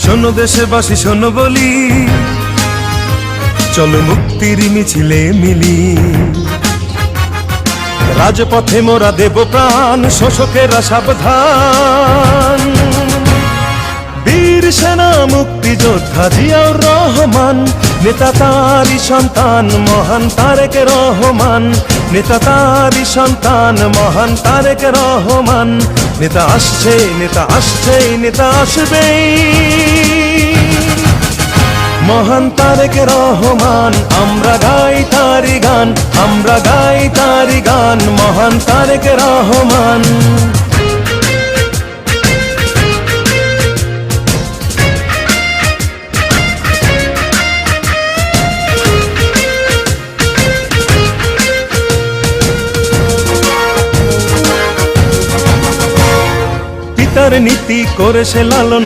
শোনো দেশবাসী শোনো বলি, চলো মুক্তির মিছিলে মিলি। রাজপথে মোরা দেব প্রাণ, শোষকেরা সাবধান। বীর সেনা মুক্তিযোদ্ধা জিয়াউর রহমান, নেতা তারই সন্তান মহান তারেক রহমান। নেতা তারই সন্তান মহান তারেক রহমান। নেতা আসছে, নেতা আসছে, নেতা আসবেই, মহান তারেক রহমান। আমরা গাই তারি গান, আমরা গাই তারি গান, মহান তারেক রহমান। পিতার নীতি করে সে লালন